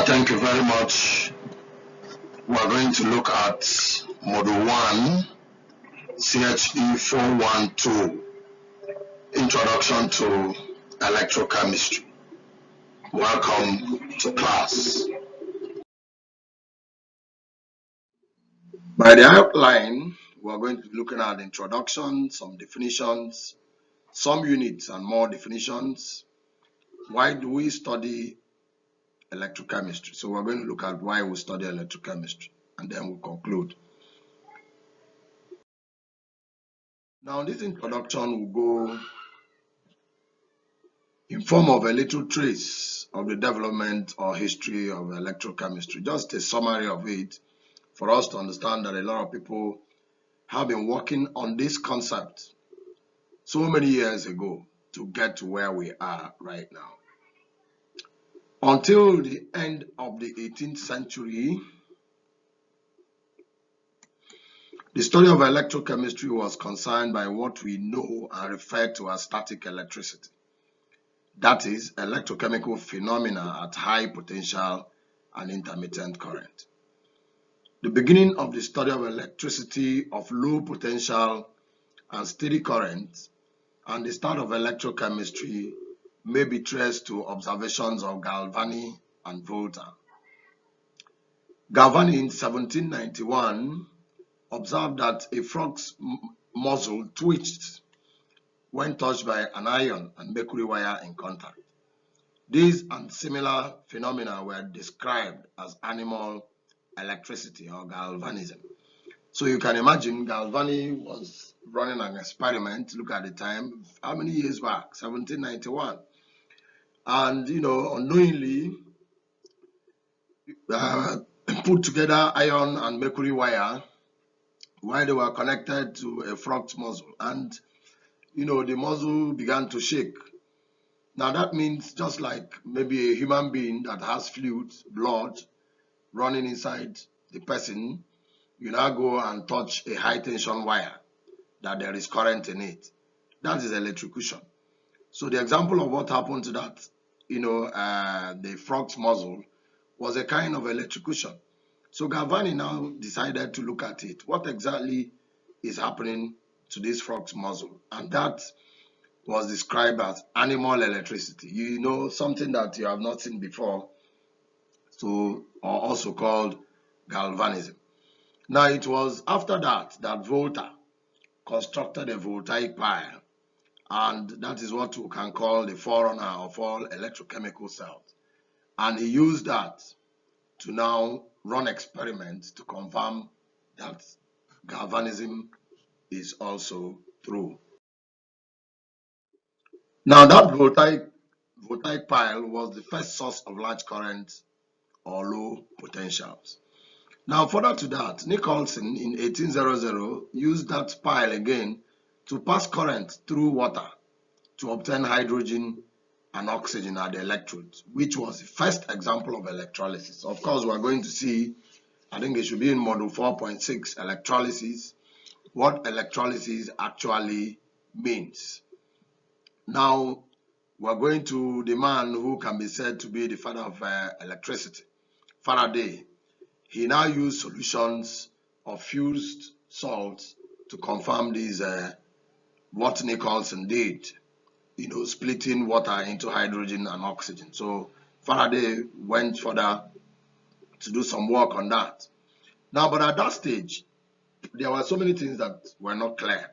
Thank you very much. We're going to look at Module 1, CHE 412, Introduction to Electrochemistry. Welcome to class. By the outline, we're going to be looking at introduction, some definitions, some units and more definitions. Why do we study electrochemistry? So we're going to look at why we study electrochemistry, and then we'll conclude. Now, this introduction will go in form of a little trace of the development or history of electrochemistry, just a summary of it for us to understand that a lot of people have been working on this concept so many years ago to get to where we are right now. Until the end of the 18th century, the study of electrochemistry was concerned by what we know and refer to as static electricity. That is, electrochemical phenomena at high potential and intermittent current. The beginning of the study of electricity of low potential and steady current and the start of electrochemistry may be traced to observations of Galvani and Volta. Galvani in 1791 observed that a frog's muzzle twitched when touched by an iron and mercury wire in contact. These and similar phenomena were described as animal electricity or galvanism. So you can imagine Galvani was running an experiment. Look at the time, how many years back? 1791. And, unknowingly put together iron and mercury wire while they were connected to a frog's muzzle. And, the muzzle began to shake. Now that means just like maybe a human being that has fluid, blood running inside the person, you now go and touch a high tension wire that there is current in it. That is electrocution. So the example of what happened to that, the frog's muzzle was a kind of electrocution. So Galvani now decided to look at it. What exactly is happening to this frog's muzzle? And that was described as animal electricity. Something that you have not seen before, or also called galvanism. Now, it was after that Volta constructed a voltaic pile, and that is what we can call the forerunner of all electrochemical cells. And he used that to now run experiments to confirm that galvanism is also true. Now, that voltaic pile was the first source of large currents or low potentials. Now, further to that, Nicholson in 1800 used that pile again to pass current through water to obtain hydrogen and oxygen at the electrodes, which was the first example of electrolysis. Of course, we're going to see, I think it should be in Module 4.6, electrolysis, what electrolysis actually means. Now, we're going to the man who can be said to be the father of electricity, Faraday. He now used solutions of fused salts to confirm these, what Nicholson did, splitting water into hydrogen and oxygen. So Faraday went further to do some work on that. Now, but at that stage, there were so many things that were not clear.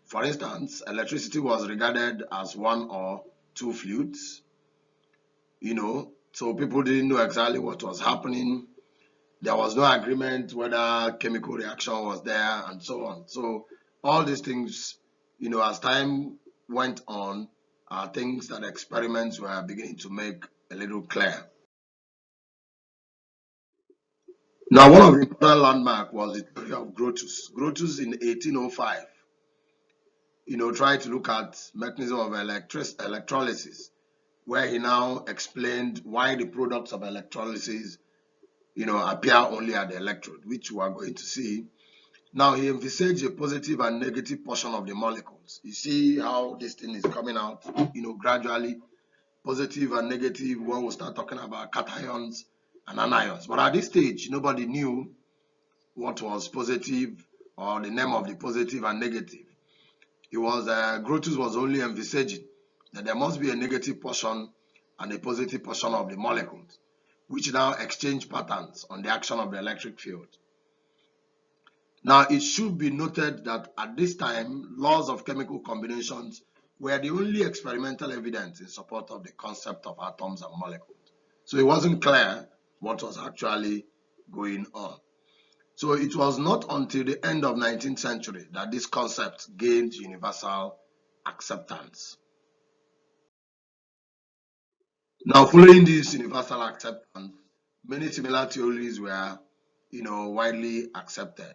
For instance, electricity was regarded as one or two fluids, so people didn't know exactly what was happening. There was no agreement whether chemical reaction was there and so on. So all these things, as time went on, are things that experiments were beginning to make a little clear. Now, one of the important landmarks was the theory of Grotius. Grotius in 1805, tried to look at mechanism of electrolysis, where he now explained why the products of electrolysis appear only at the electrode, which we are going to see. Now, he envisaged a positive and negative portion of the molecules. You see how this thing is coming out, gradually, positive and negative, when we start talking about cations and anions. But at this stage, nobody knew what was positive or the name of the positive and negative. It was Grotius was only envisaging that there must be a negative portion and a positive portion of the molecules, which now exchange patterns on the action of the electric field. Now, it should be noted that at this time, laws of chemical combinations were the only experimental evidence in support of the concept of atoms and molecules. So it wasn't clear what was actually going on. So it was not until the end of the 19th century that this concept gained universal acceptance. Now, following this universal acceptance, many similar theories were, widely accepted.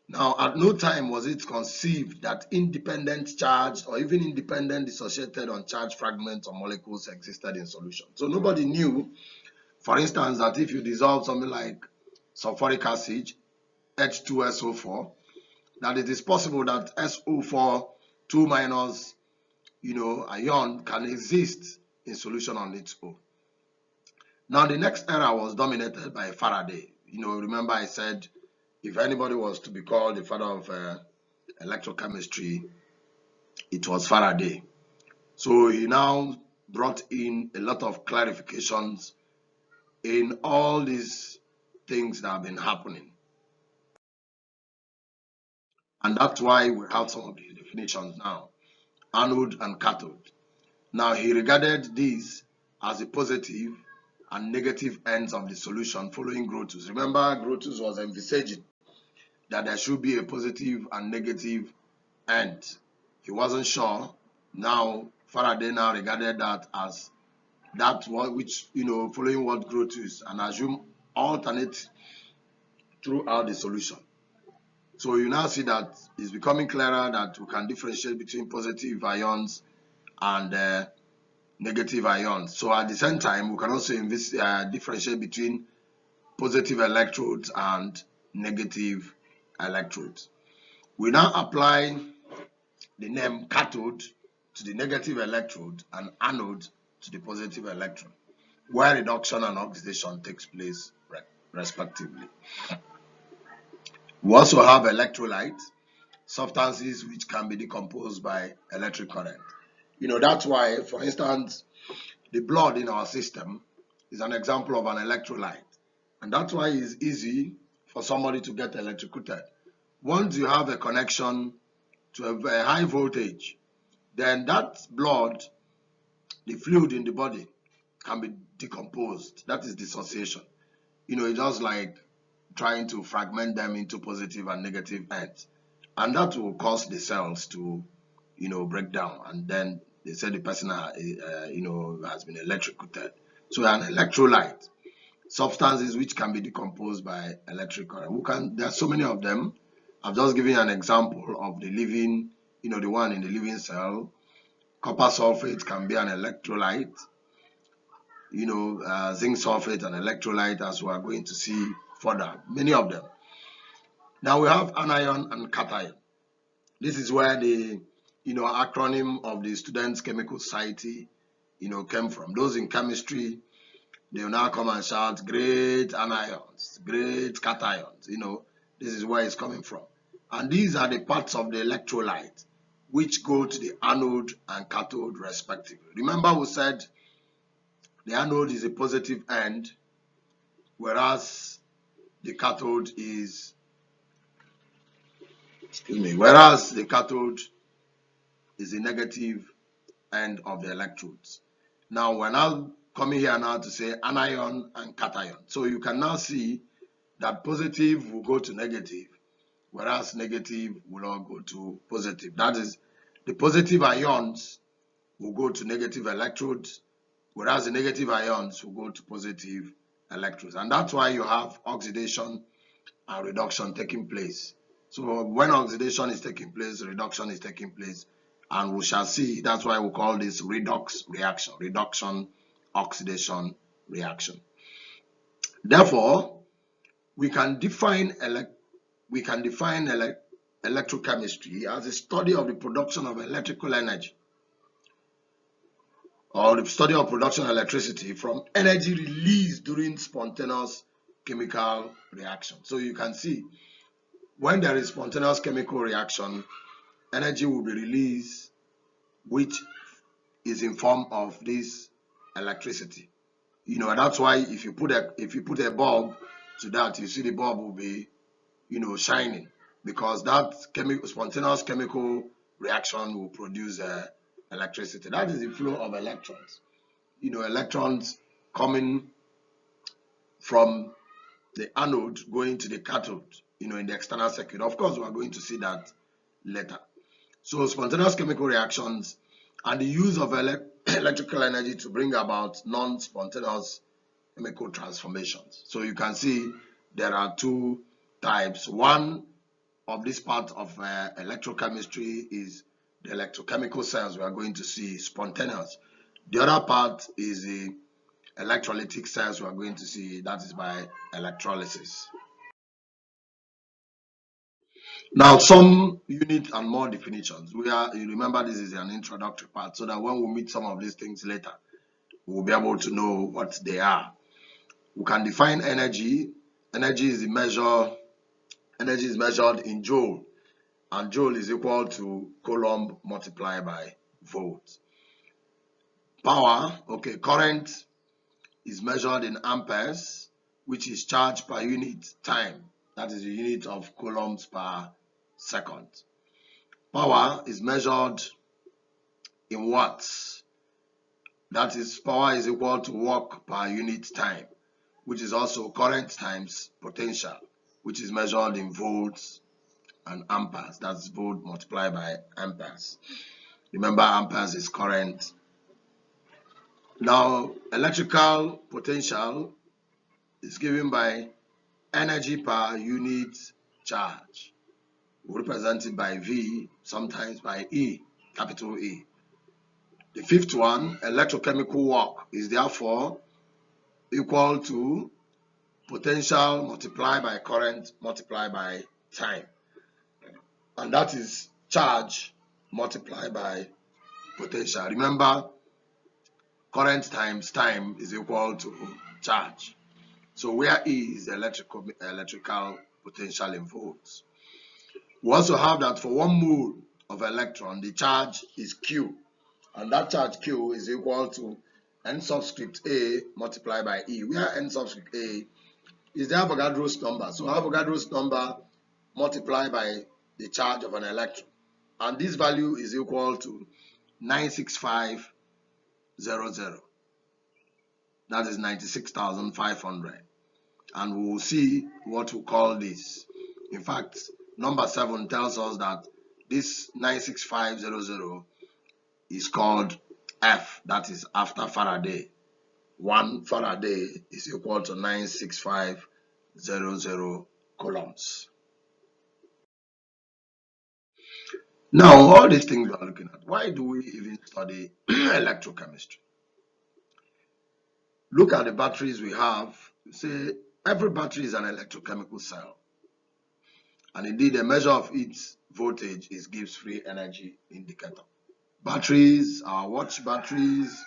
Now, at no time was it conceived that independent charged or even independent dissociated uncharged fragments or molecules existed in solution. So nobody knew, for instance, that if you dissolve something like sulfuric acid, H2SO4, that it is possible that SO4 2 minus, ion can exist in solution on its own. Now, the next era was dominated by Faraday. Remember I said if anybody was to be called the father of electrochemistry, it was Faraday. So he now brought in a lot of clarifications in all these things that have been happening. And that's why we have some of the definitions now, anode and cathode. Now, he regarded these as the positive and negative ends of the solution following Grotius. Remember, Grotius was envisaging that there should be a positive and negative end. He wasn't sure. Now, Faraday now regarded that as that which, following what Grotius and assume alternate throughout the solution. So you now see that it's becoming clearer that we can differentiate between positive ions and negative ions. So at the same time, we can also differentiate between positive electrodes and negative electrodes. We now apply the name cathode to the negative electrode and anode to the positive electrode, where reduction and oxidation takes place respectively. We also have electrolytes, substances which can be decomposed by electric current. That's why, for instance, the blood in our system is an example of an electrolyte. And that's why it's easy for somebody to get electrocuted. Once you have a connection to a high voltage, then that blood, the fluid in the body, can be decomposed. That is dissociation. It's just like trying to fragment them into positive and negative ends. And that will cause the cells to, break down. And then they say the person, has been electrocuted. So an electrolyte, substances which can be decomposed by electric current. There are so many of them. I've just given you an example of the living, the one in the living cell. Copper sulfate can be an electrolyte. Zinc sulfate, an electrolyte, as we are going to see further. Many of them. Now we have anion and cation. This is where the, acronym of the Students' Chemical Society, came from. Those in chemistry, they will now come and shout, great anions, great cations. This is where it's coming from. And these are the parts of the electrolyte which go to the anode and cathode respectively. Remember we said the anode is a positive end, whereas the cathode is, whereas the cathode is the negative end of the electrodes. Now we're now coming here now to say anion and cation. So you can now see that positive will go to negative, whereas negative will all go to positive. That is, the positive ions will go to negative electrodes, whereas the negative ions will go to positive electrodes. And that's why you have oxidation and reduction taking place. So when oxidation is taking place, reduction is taking place, and we shall see, that's why we call this redox reaction, reduction, oxidation reaction. Therefore, we can define electrochemistry as a study of the production of electrical energy or the study of production of electricity from energy released during spontaneous chemical reaction. So you can see when there is spontaneous chemical reaction, energy will be released, which is in form of this electricity. That's why if you put a bulb to that, you see the bulb will be shining, because that spontaneous chemical reaction will produce electricity. That is the flow of electrons. Electrons coming from the anode going to the cathode, in the external circuit. Of course, we are going to see that later. So spontaneous chemical reactions and the use of electrical energy to bring about non-spontaneous chemical transformations. So you can see there are two types. One of this part of electrochemistry is the electrochemical cells we are going to see spontaneous. The other part is the electrolytic cells we are going to see, that is by electrolysis. Now, some unit and more definitions. You remember this is an introductory part, so that when we meet some of these things later, we'll be able to know what they are. We can define energy. Energy is measured in joule, and joule is equal to coulomb multiplied by volt. Power, okay, current is measured in amperes, which is charge per unit time. That is the unit of coulombs per second. Power is measured in watts. That is, power is equal to work per unit time, which is also current times potential, which is measured in volts and amperes. That's volt multiplied by amperes. Remember, amperes is current. Now, electrical potential is given by energy per unit charge. We represent it by V, sometimes by E, capital E. The fifth one, electrochemical work, is therefore equal to potential multiplied by current multiplied by time. And that is charge multiplied by potential. Remember, current times time is equal to charge. So where E is the electrical potential in volts. We also have that for 1 mole of electron, the charge is Q. And that charge Q is equal to N subscript A multiplied by E, where N subscript A is the Avogadro's number. So Avogadro's number multiplied by the charge of an electron. And this value is equal to 96500. That is 96,500. And we will see what we call this. In fact, number 7 tells us that this 96500 is called F, that is after Faraday. 1 Faraday is equal to 96500 coulombs. Now, all these things we are looking at, why do we even study electrochemistry? Look at the batteries we have. Say every battery is an electrochemical cell. And indeed, a measure of its voltage is Gibbs free energy indicator. Batteries, our watch batteries,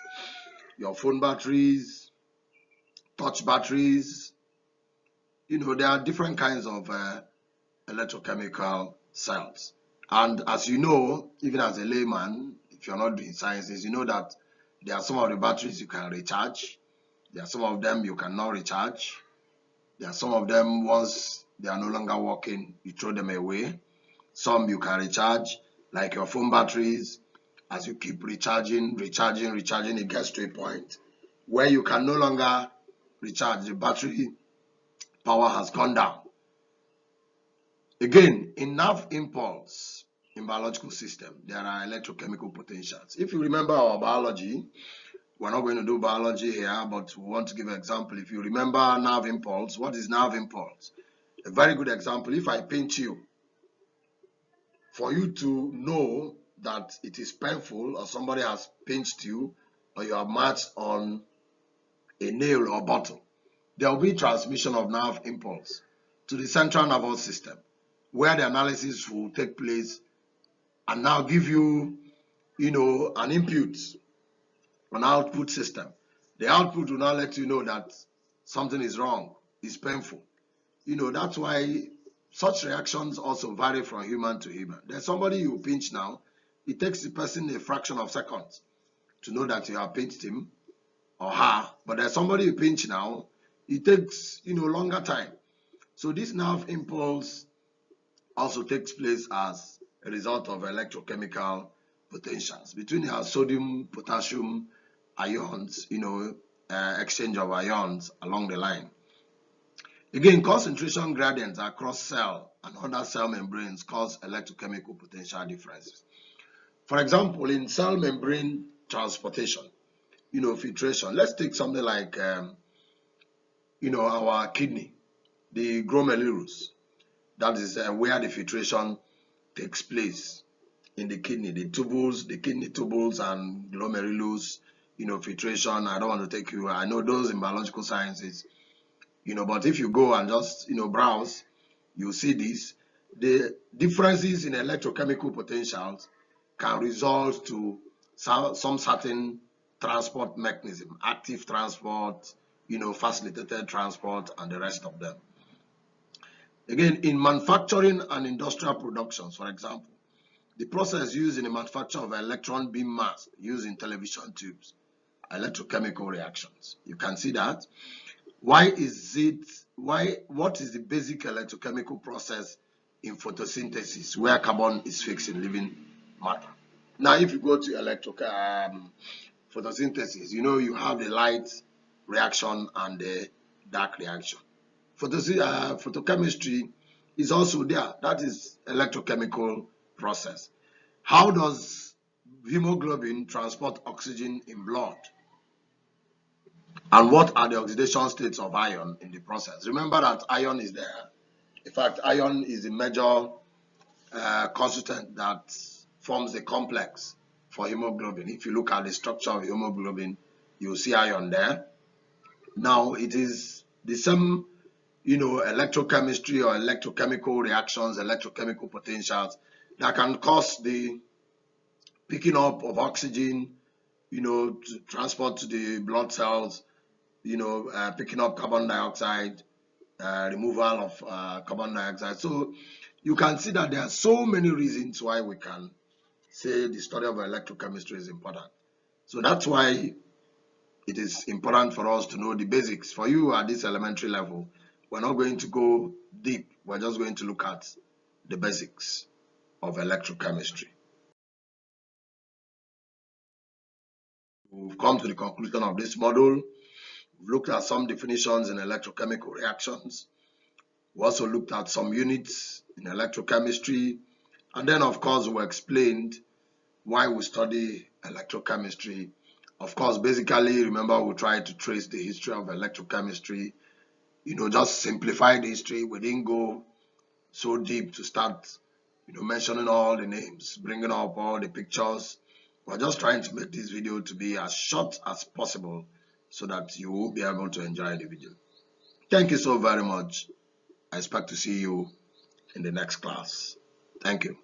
your phone batteries, touch batteries, there are different kinds of electrochemical cells. And as you know, even as a layman, if you're not doing sciences, you know that there are some of the batteries you can recharge. There are some of them you cannot recharge. There are some of them, once they are no longer working, you throw them away. Some you can recharge, like your phone batteries. As you keep recharging, it gets to a point where you can no longer recharge. The battery power has gone down. Again, in nerve impulse, in biological system, there are electrochemical potentials. If you remember our biology, we're not going to do biology here, but we want to give an example. If you remember nerve impulse, what is nerve impulse? A very good example, if I pinch you, for you to know that it is painful, or somebody has pinched you, or you are marked on a nail or bottle, there will be transmission of nerve impulse to the central nervous system, where the analysis will take place and now give you, an input an output system. The output will now let you know that something is wrong, it's painful. That's why such reactions also vary from human to human. There's somebody you pinch now, it takes the person a fraction of seconds to know that you have pinched him or her. But there's somebody you pinch now, it takes longer time. So this nerve impulse also takes place as a result of electrochemical potentials between the sodium potassium ions, exchange of ions along the line. Again, concentration gradients across cell and other cell membranes cause electrochemical potential differences. For example, in cell membrane transportation, filtration, let's take something like, our kidney, the glomerulus. That is where the filtration takes place in the kidney, the kidney tubules and glomerulus, filtration. I don't want to take you, I know those in biological sciences, but if you go and just, browse, you see this. The differences in electrochemical potentials can result to some certain transport mechanism, active transport, facilitated transport, and the rest of them. Again, in manufacturing and industrial productions, for example, the process used in the manufacture of electron beam mask used in television tubes, electrochemical reactions. You can see that. What is the basic electrochemical process in photosynthesis where carbon is fixed in living matter? Now, if you go to photosynthesis, you have the light reaction and the dark reaction. Photochemistry is also there. That is electrochemical process. How does hemoglobin transport oxygen in blood? And what are the oxidation states of iron in the process? Remember that iron is there. In fact, iron is a major constituent that forms the complex for hemoglobin. If you look at the structure of hemoglobin, you'll see iron there. Now, it is the same, electrochemistry or electrochemical reactions, electrochemical potentials that can cause the picking up of oxygen, to transport to the blood cells, picking up carbon dioxide, removal of carbon dioxide. So you can see that there are so many reasons why we can say the study of electrochemistry is important. So that's why it is important for us to know the basics. For you at this elementary level, we're not going to go deep. We're just going to look at the basics of electrochemistry. We've come to the conclusion of this module. We've looked at some definitions in electrochemical reactions. We also looked at some units in electrochemistry. And then, of course, we explained why we study electrochemistry. Of course, basically, remember, we tried to trace the history of electrochemistry, just simplify the history. We didn't go so deep to start, mentioning all the names, bringing up all the pictures. We're just trying to make this video to be as short as possible so that you will be able to enjoy the video. Thank you so very much. I expect to see you in the next class. Thank you.